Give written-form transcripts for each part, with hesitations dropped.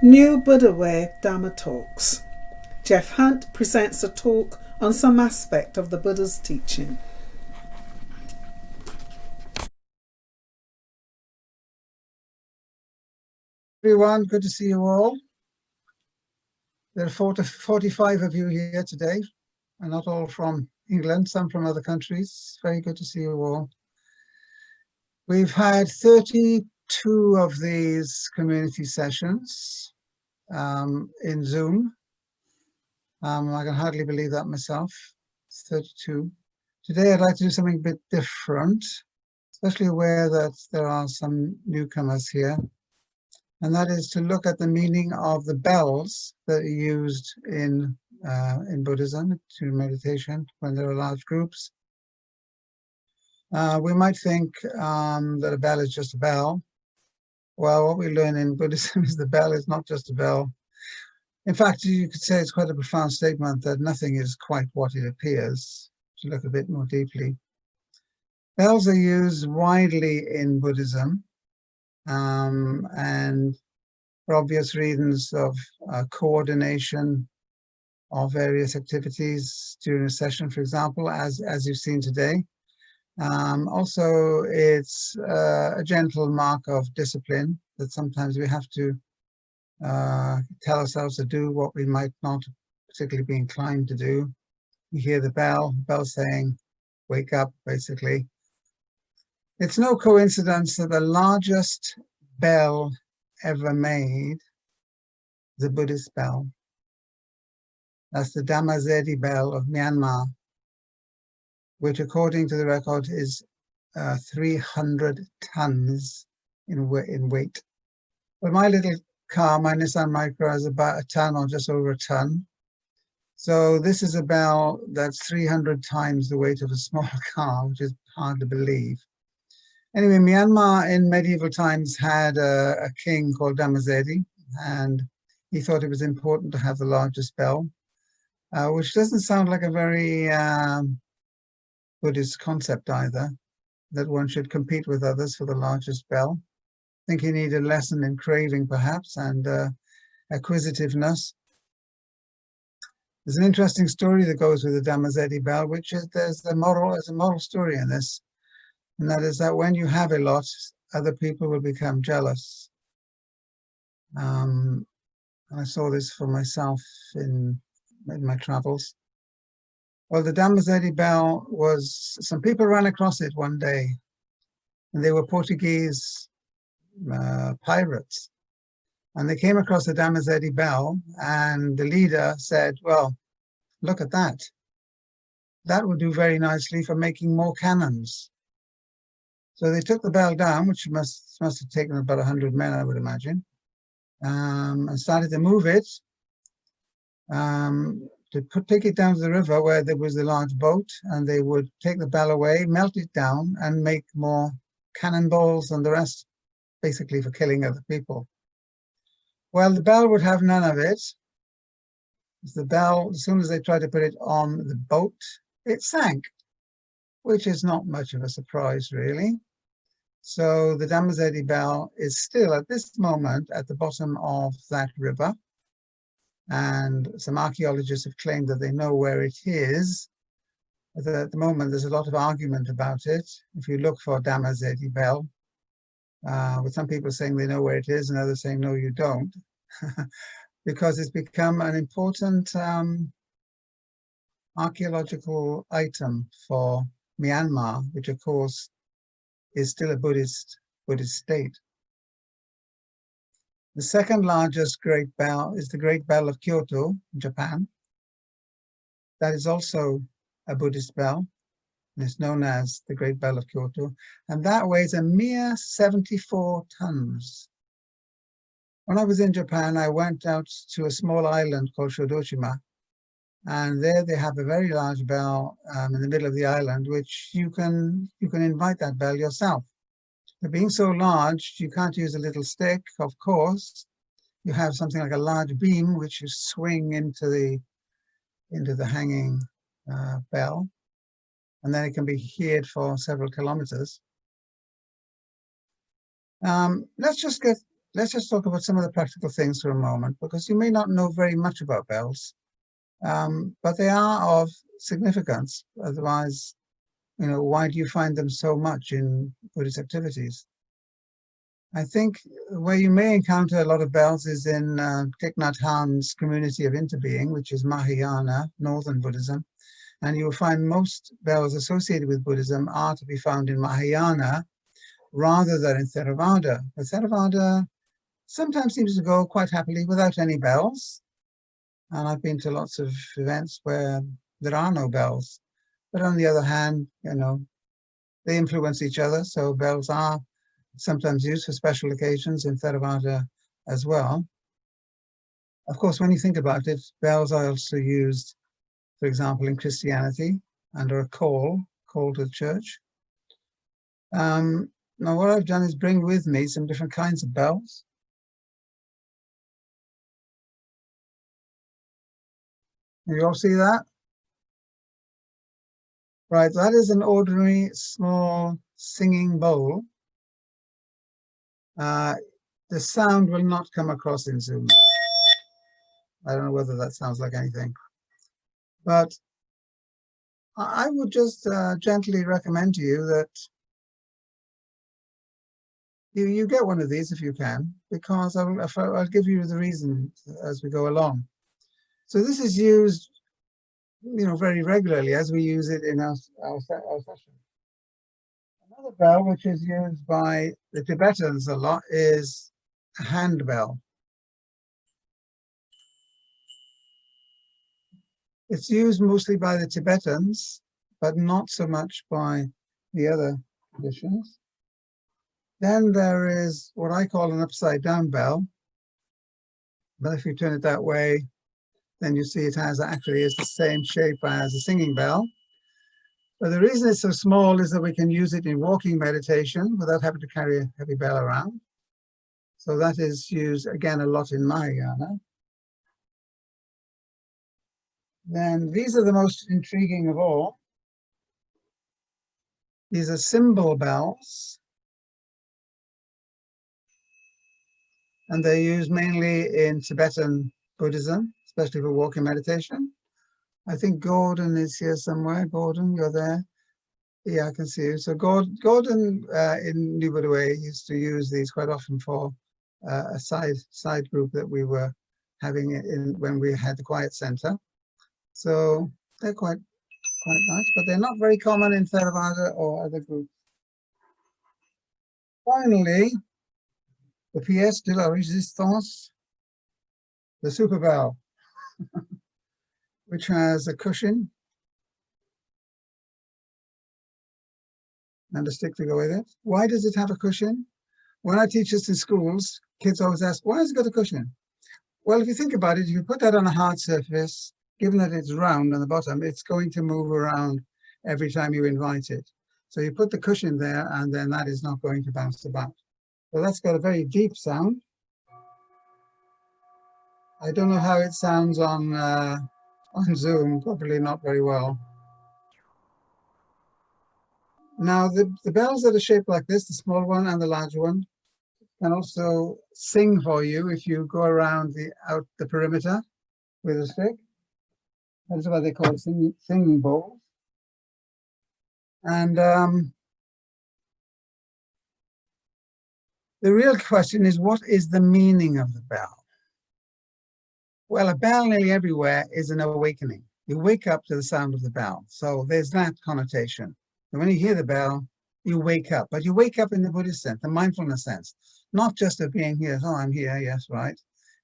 New Buddha Way Dhamma Talks. Geoff Hunt presents a talk on some aspect of the Buddha's teaching. Everyone, good to see you all. There are 45 of you here today, and not all from England, some from other countries. Very good to see you all. We've had 32 of these community sessions in Zoom. I can hardly believe that myself. It's 32. Today I'd like to do something a bit different, especially aware that there are some newcomers here. And that is to look at the meaning of the bells that are used in Buddhism, to meditation, when there are large groups. We might think that a bell is just a bell. Well, what we learn in Buddhism is the bell is not just a bell. In fact, you could say it's quite a profound statement that nothing is quite what it appears, to look a bit more deeply. Bells are used widely in Buddhism. And for obvious reasons of coordination of various activities during a session, for example, as you've seen today. Also, it's a gentle mark of discipline that sometimes we have to tell ourselves to do what we might not particularly be inclined to do. You hear the bell saying, wake up, basically. It's no coincidence that the largest bell ever made, the Buddhist bell, that's the Dhamazedi bell of Myanmar, which according to the record is 300 tons in weight. But my little car, my Nissan Micro, is about a ton or just over a ton. So this is a bell that's 300 times the weight of a small car, which is hard to believe. Anyway, Myanmar in medieval times had a king called Dhamazedi, and he thought it was important to have the largest bell, which doesn't sound like a very Buddhist concept either, that one should compete with others for the largest bell. I think he needed a lesson in craving, perhaps, and acquisitiveness. There's an interesting story that goes with the Dhamazedi bell, which is there's a moral story in this. And that is that when you have a lot, other people will become jealous. I saw this for myself in my travels. Well, the Dhamazedi bell was, some people ran across it one day, and they were Portuguese pirates. And they came across the Dhamazedi bell, and the leader said, well, look at that. That would do very nicely for making more cannons. So they took the bell down, which must have taken about 100 men, I would imagine, and started to move it to take it down to the river where there was a large boat, and they would take the bell away, melt it down, and make more cannonballs and the rest, basically for killing other people. Well, the bell would have none of it. The bell, as soon as they tried to put it on the boat, it sank, which is not much of a surprise, really. So the Dhamazedi bell is still at this moment at the bottom of that river. And some archaeologists have claimed that they know where it is. But at the moment, there's a lot of argument about it. If you look for Dhamazedi bell, with some people saying they know where it is and others saying, no, you don't, because it's become an important archaeological item for Myanmar, which of course is still a Buddhist state. The second largest great bell is the Great Bell of Kyoto, Japan. That is also a Buddhist bell, and it's known as the Great Bell of Kyoto, and that weighs a mere 74 tons. When I was in Japan, I went out to a small island called Shodoshima, and there they have a very large bell in the middle of the island, which you can invite that bell yourself. But being so large, you can't use a little stick, of course. You have something like a large beam, which you swing into the hanging bell, and then it can be heard for several kilometers. Let's just get let's just talk about some of the practical things for a moment, because you may not know very much about bells, but they are of significance. Otherwise, why do you find them so much in Buddhist activities? I think where you may encounter a lot of bells is in Thich Nhat Hanh's community of interbeing, which is Mahayana, Northern Buddhism. And you will find most bells associated with Buddhism are to be found in Mahayana rather than in Theravada. But Theravada sometimes seems to go quite happily without any bells. And I've been to lots of events where there are no bells. But on the other hand, they influence each other. So bells are sometimes used for special occasions in Theravada as well. Of course, when you think about it, bells are also used, for example, in Christianity under a call to the church. Now, what I've done is bring with me some different kinds of bells. You all see that? Right, that is an ordinary small singing bowl. The sound will not come across in Zoom. I don't know whether that sounds like anything. But I would just gently recommend to you that you get one of these if you can, because I'll give you the reason as we go along. So this is used, very regularly as we use it in our session. Another bell which is used by the Tibetans a lot is a handbell. It's used mostly by the Tibetans, but not so much by the other traditions. Then there is what I call an upside down bell. But if you turn it that way, then you see it actually is the same shape as a singing bell. But the reason it's so small is that we can use it in walking meditation without having to carry a heavy bell around. So that is used again a lot in Mahayana. Then these are the most intriguing of all. These are symbol bells. And they're used mainly in Tibetan Buddhism, especially for walking meditation. I think Gordon is here somewhere. Gordon, you're there? Yeah, I can see you. So Gordon in New Buddha Way used to use these quite often for a side group that we were having when we had the Quiet Center. So they're quite nice, but they're not very common in Theravada or other groups. Finally, the pièce de la résistance, the super bell, which has a cushion and a stick to go with it. Why does it have a cushion? When I teach this in schools, kids always ask, why has it got a cushion? Well, if you think about it, if you put that on a hard surface, given that it's round on the bottom, it's going to move around every time you invite it. So you put the cushion there, and then that is not going to bounce about. So that's got a very deep sound. I don't know how it sounds on Zoom, probably not very well. Now, the bells that are shaped like this, the small one and the large one, can also sing for you if you go around the perimeter with a stick. That's what they call singing bowls. And the real question is, what is the meaning of the bell? Well, a bell nearly everywhere is an awakening. You wake up to the sound of the bell. So there's that connotation. And when you hear the bell, you wake up. But you wake up in the Buddhist sense, the mindfulness sense, not just of being here, oh, I'm here, yes, right.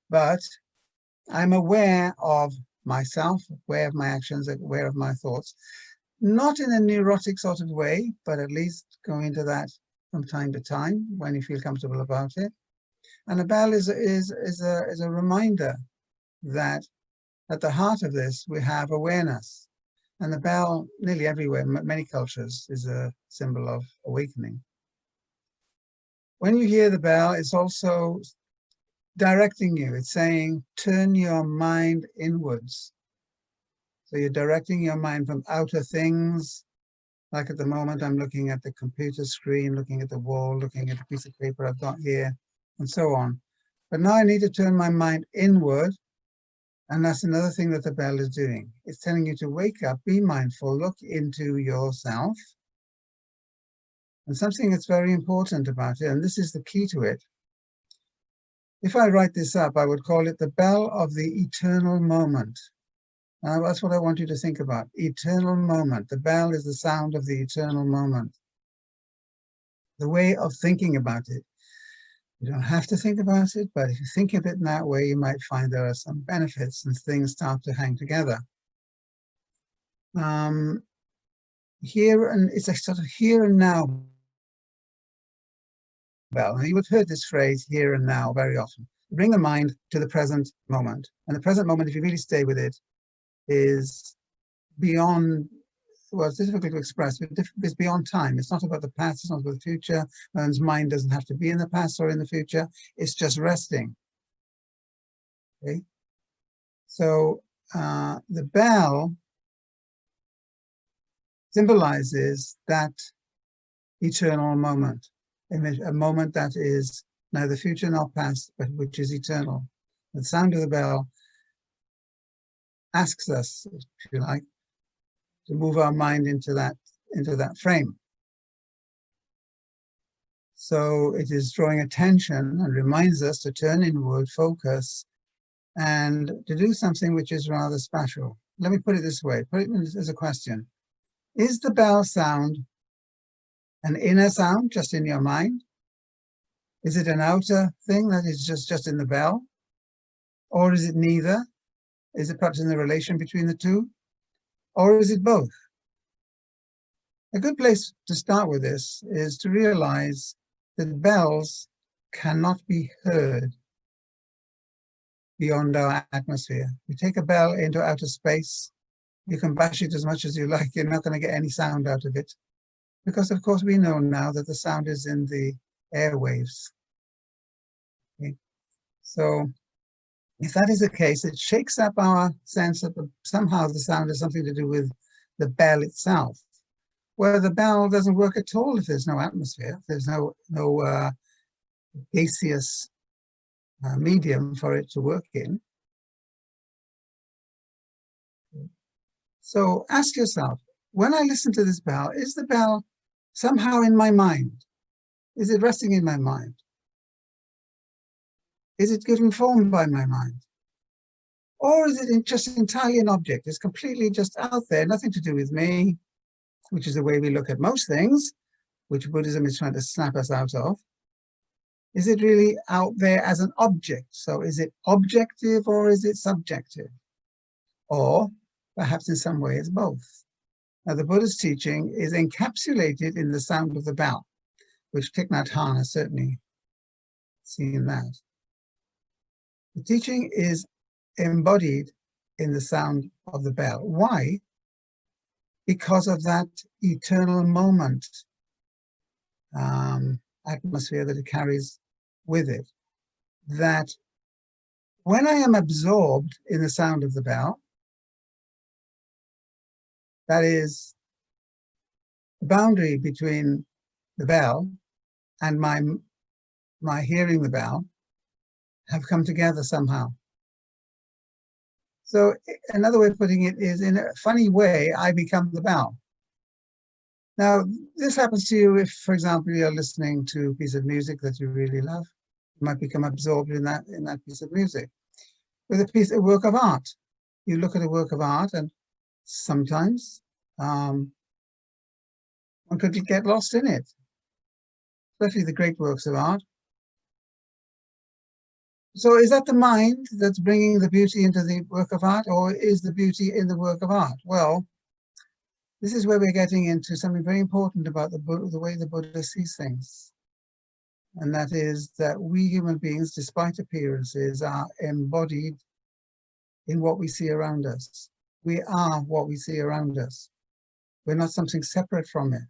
But I'm aware of myself, aware of my actions, aware of my thoughts. Not in a neurotic sort of way, but at least go into that from time to time when you feel comfortable about it. And a bell is a reminder that at the heart of this, we have awareness. And the bell, nearly everywhere, many cultures, is a symbol of awakening. When you hear the bell, it's also directing you. It's saying, turn your mind inwards. So you're directing your mind from outer things. Like at the moment, I'm looking at the computer screen, looking at the wall, looking at the piece of paper I've got here. and so on. But now I need to turn my mind inward, and that's another thing that the bell is doing. It's telling you to wake up, be mindful, look into yourself. And something that's very important about it, and this is the key to it. If I write this up, I would call it the bell of the eternal moment. Now, that's what I want you to think about. Eternal moment. The bell is the sound of the eternal moment. The way of thinking about it. You don't have to think about it, but if you think of it in that way, you might find there are some benefits and things start to hang together. Here, and it's a sort of here and now bell. Now, you would have heard this phrase, here and now, very often. Bring the mind to the present moment. And the present moment, if you really stay with it, is beyond, well, it's difficult to express, but it's beyond time. It's not about the past, it's not about the future. One's mind doesn't have to be in the past or in the future. It's just resting. Okay? So the bell symbolizes that eternal moment, a moment that is neither future nor past, but which is eternal. The sound of the bell asks us, if you like, to move our mind into that frame. So it is drawing attention and reminds us to turn inward, focus, and to do something which is rather special. Let me put it this way, put it as a question. Is the bell sound an inner sound just in your mind? Is it an outer thing that is just in the bell? Or is it neither? Is it perhaps in the relation between the two? Or is it both? A good place to start with this is to realize that bells cannot be heard beyond our atmosphere. You take a bell into outer space, you can bash it as much as you like, you're not going to get any sound out of it. Because of course we know now that the sound is in the airwaves. Okay. So if that is the case, it shakes up our sense that somehow the sound has something to do with the bell itself, where the bell doesn't work at all if there's no atmosphere, if there's no gaseous medium for it to work in. So ask yourself, when I listen to this bell, is the bell somehow in my mind? Is it resting in my mind? Is it getting formed by my mind? Or is it just entirely an object? It's completely just out there, nothing to do with me, which is the way we look at most things, which Buddhism is trying to snap us out of. Is it really out there as an object? So is it objective or is it subjective? Or perhaps in some way it's both. Now the Buddha's teaching is encapsulated in the sound of the bell, which Thich Nhat Hanh has certainly seen that. The teaching is embodied in the sound of the bell. Why? Because of that eternal moment atmosphere that it carries with it. That when I am absorbed in the sound of the bell, that is the boundary between the bell and my hearing the bell have come together somehow. So another way of putting it is, in a funny way, I become the bell. Now, this happens to you if, for example, you're listening to a piece of music that you really love. You might become absorbed in that piece of music. With a work of art, you look at a work of art, and sometimes one could get lost in it, especially the great works of art. So is that the mind that's bringing the beauty into the work of art, or is the beauty in the work of art? Well, this is where we're getting into something very important about the way the Buddha sees things. And that is that we human beings, despite appearances, are embodied in what we see around us. We are what we see around us. We're not something separate from it.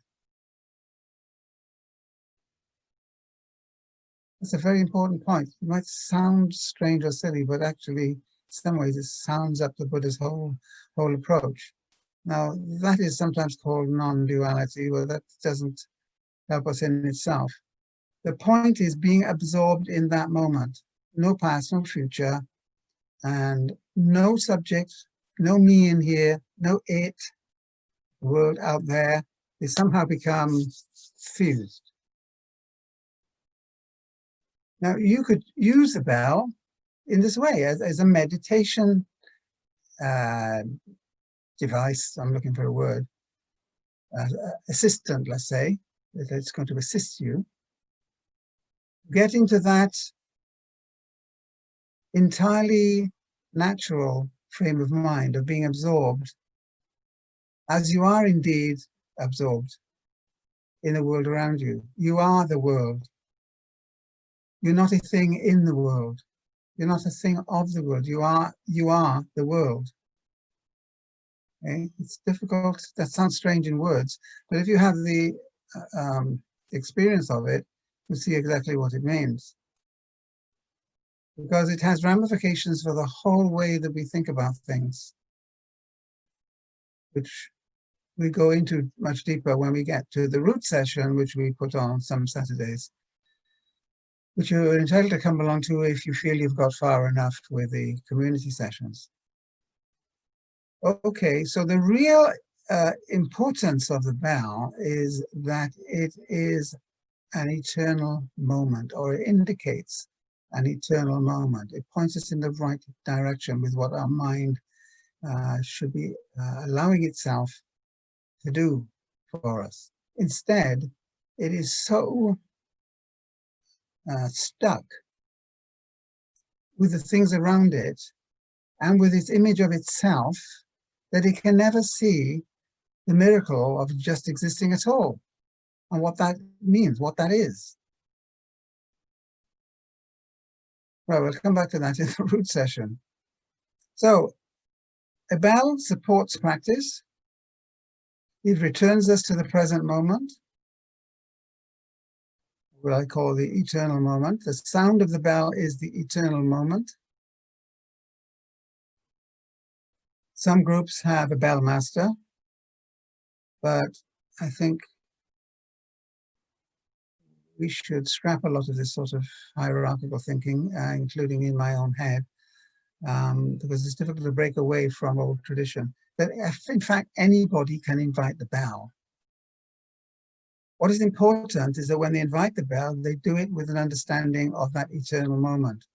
That's a very important point. It might sound strange or silly, but actually, in some ways, it sounds up the Buddha's whole approach. Now, that is sometimes called non-duality, but that doesn't help us in itself. The point is being absorbed in that moment. No past, no future, and no subject, no me in here, no it, world out there. They somehow become fused. Now, you could use the bell in this way as a meditation device. I'm looking for a word. Assistant, let's say, that it's going to assist you. Get into that entirely natural frame of mind of being absorbed, as you are indeed absorbed in the world around you. You are the world. You're not a thing in the world. You're not a thing of the world. You are the world. Okay? It's difficult. That sounds strange in words, but if you have the experience of it, you'll see exactly what it means. Because it has ramifications for the whole way that we think about things, which we go into much deeper when we get to the root session, which we put on some Saturdays, which you're entitled to come along to if you feel you've got far enough with the community sessions. Okay, so the real importance of the bell is that it is an eternal moment, or it indicates an eternal moment. It points us in the right direction with what our mind should be allowing itself to do for us. Instead, it is so stuck with the things around it and with its image of itself that it can never see the miracle of just existing at all, and what that means, what that is. Well, we'll come back to that in the root session. So, a bell supports practice. It returns us to the present moment, what I call the eternal moment. The sound of the bell is the eternal moment. Some groups have a bell master, but I think we should scrap a lot of this sort of hierarchical thinking, including in my own head, because it's difficult to break away from old tradition. But if, in fact, anybody can invite the bell. What is important is that when they invite the bell, they do it with an understanding of that eternal moment.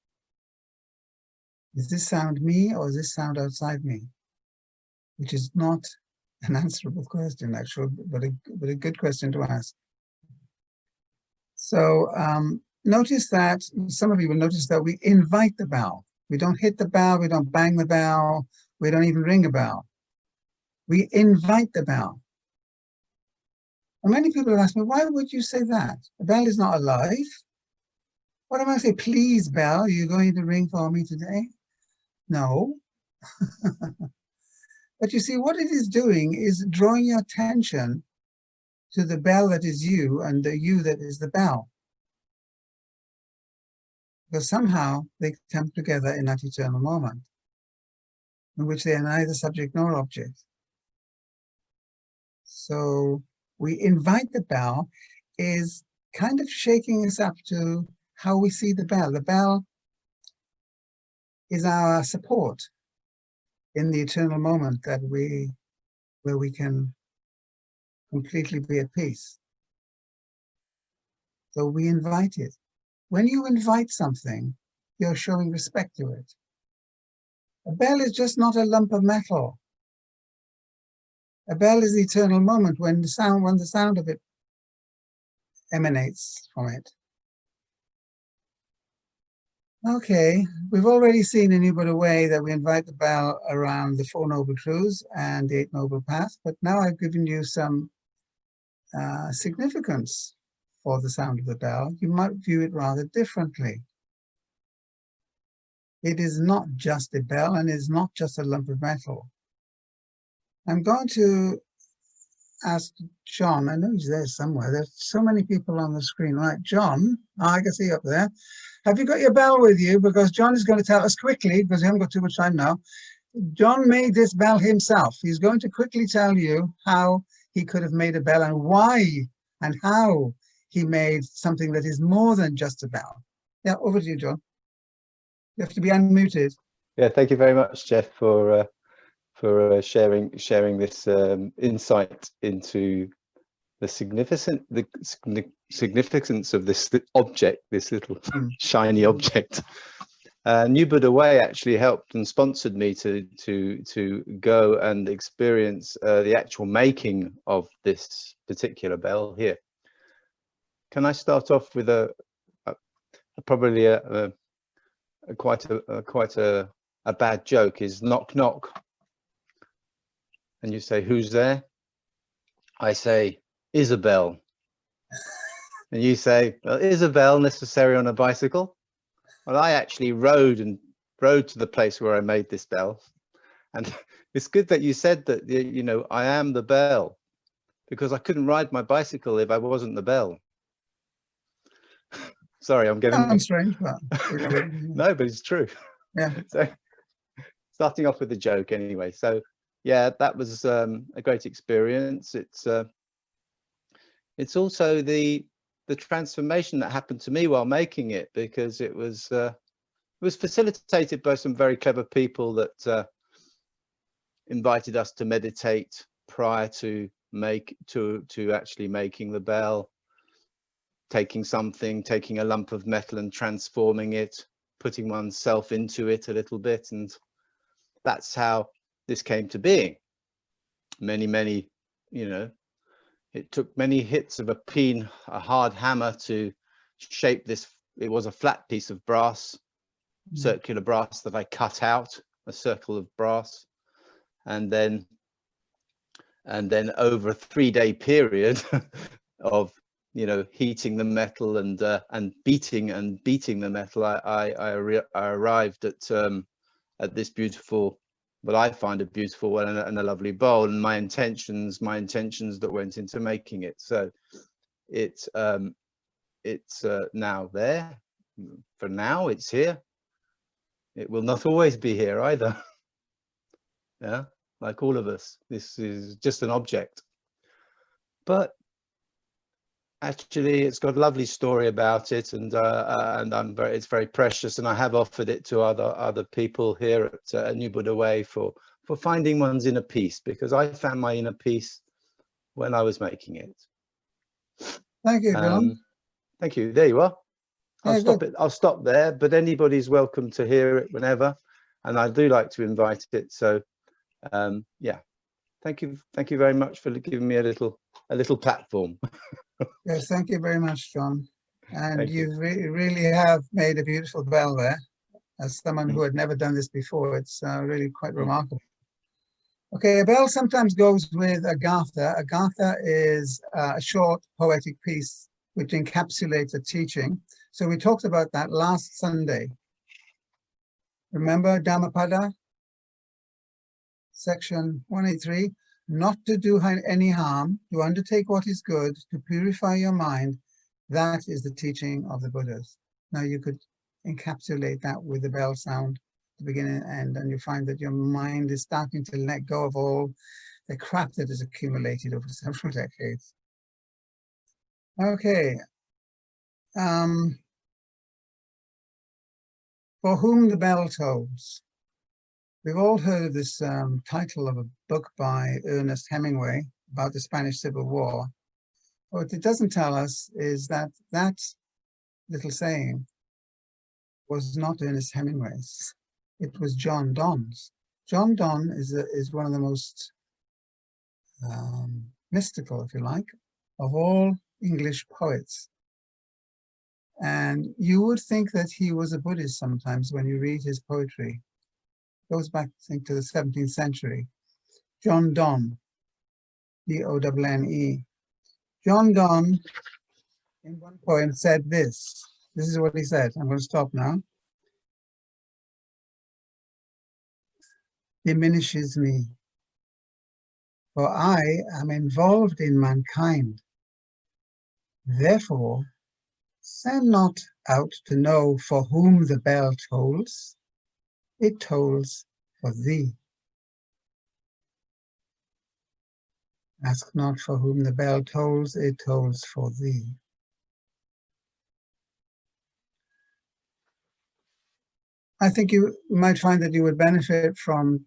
Is this sound me, or is this sound outside me? Which is not an answerable question, actually, but a good question to ask. So notice that, some of you will notice that we invite the bell. We don't hit the bell, we don't bang the bell, we don't even ring a bell. We invite the bell. And many people have asked me, why would you say that? The bell is not alive. What am I saying? Please, bell, are you going to ring for me today? No. But you see, what it is doing is drawing your attention to the bell that is you and the you that is the bell. Because somehow they come together in that eternal moment, in which they are neither subject nor object. So we invite the bell is kind of shaking us up to how we see the bell. The bell is our support in the eternal moment that where we can completely be at peace. So we invite it. When you invite something, you're showing respect to it. A bell is just not a lump of metal. A bell is the eternal moment when the sound of it emanates from it. Okay, we've already seen in You But Away that we invite the bell around the Four Noble Truths and the Eight Noble Paths, but now I've given you some significance for the sound of the bell. You might view it rather differently. It is not just a bell and is not just a lump of metal. I'm going to ask John, I know he's there somewhere. There's so many people on the screen. Right, John, I can see you up there. Have you got your bell with you? Because John is going to tell us quickly, because we haven't got too much time now. John made this bell himself. He's going to quickly tell you how he could have made a bell and why and how he made something that is more than just a bell. Yeah, over to you, John. You have to be unmuted. Yeah, thank you very much, Geoff, for sharing this insight into the significance of this object, this little shiny object. New Buddha Way actually helped and sponsored me to go and experience the actual making of this particular bell here. Can I start off with probably quite a bad joke? Is knock knock, and you say, who's there? I say, Isabel. And you say, well, is a bell necessary on a bicycle? Well, I actually rode to the place where I made this bell. And it's good that you said that, you know, I am the bell, because I couldn't ride my bicycle if I wasn't the bell. Sorry, I'm getting... Sounds strange, but... No, but it's true. Yeah. So starting off with a joke anyway. So yeah, that was a great experience. It's also the transformation that happened to me while making it, because it was facilitated by some very clever people that invited us to meditate prior to actually making the bell, taking a lump of metal and transforming it, putting oneself into it a little bit, and that's how this came to being. Many, you know, it took many hits of a hard hammer to shape this. It was a flat piece of brass, circular brass, that I cut out, a circle of brass, and then over a 3-day period of, you know, heating the metal and beating the metal, I arrived at this beautiful, what I find a beautiful and a lovely bowl, and my intentions that went into making it. So it's now there. For now, it's here. It will not always be here either. Yeah, like all of us, this is just an object, but actually it's got a lovely story about it, and it's very precious, and I have offered it to other people here at New Buddha Way for finding one's inner peace, because I found my inner peace when I was making it. Thank you, John. Thank you. There you are. I'll stop there, but anybody's welcome to hear it whenever, and I do like to invite it. So yeah, thank you very much for giving me a little platform. Yes, thank you very much, John. And you really have made a beautiful bell there. As someone who had never done this before, it's really quite remarkable. Okay, a bell sometimes goes with a gatha. A gatha is a short poetic piece which encapsulates a teaching. So we talked about that last Sunday. Remember Dhammapada? Section 183, not to do any harm, to undertake what is good, to purify your mind. That is the teaching of the Buddhas. Now you could encapsulate that with the bell sound at the beginning and end, and you find that your mind is starting to let go of all the crap that has accumulated over several decades. Okay. For whom the bell tolls. We've all heard of this title of a book by Ernest Hemingway about the Spanish Civil War. What it doesn't tell us is that that little saying was not Ernest Hemingway's. It was John Donne's. John Donne is one of the most mystical, if you like, of all English poets. And you would think that he was a Buddhist sometimes when you read his poetry. It goes back, I think, to the 17th century. John Donne, D-O-N-N-E. John Donne, in one poem, said this. This is what he said. I'm going to stop now. Diminishes me, for I am involved in mankind. Therefore, send not out to know for whom the bell tolls. It tolls for thee. Ask not for whom the bell tolls, it tolls for thee. I think you might find that you would benefit from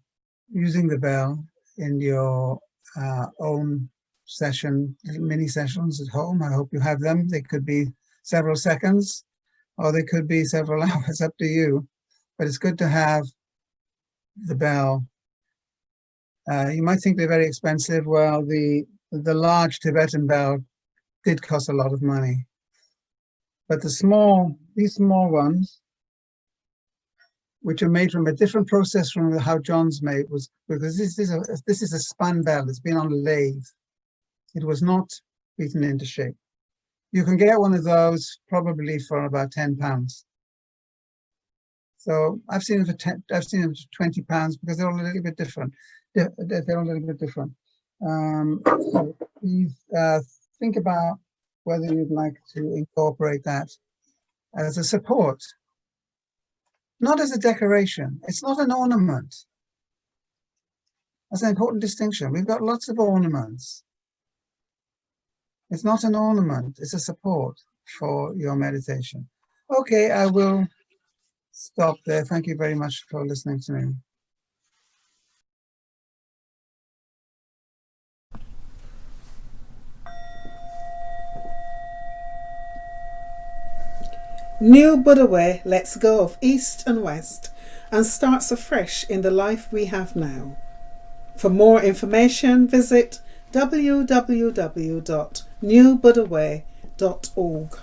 using the bell in your own session, mini sessions at home. I hope you have them. They could be several seconds or they could be several hours, up to you. But it's good to have the bell. You might think they're very expensive. Well, the large Tibetan bell did cost a lot of money. But these small ones, which are made from a different process from how John's made, was because this is a spun bell. It's been on a lathe. It was not beaten into shape. You can get one of those probably for about £10. So I've seen them for £20 because they're all a little bit different. They're all a little bit different. So please think about whether you'd like to incorporate that as a support, not as a decoration. It's not an ornament. That's an important distinction. We've got lots of ornaments. It's not an ornament, it's a support for your meditation. Okay, I will stop there. Thank you very much for listening to me. New Buddha Way lets go of East and West and starts afresh in the life we have now. For more information, visit www.newbuddhaway.org.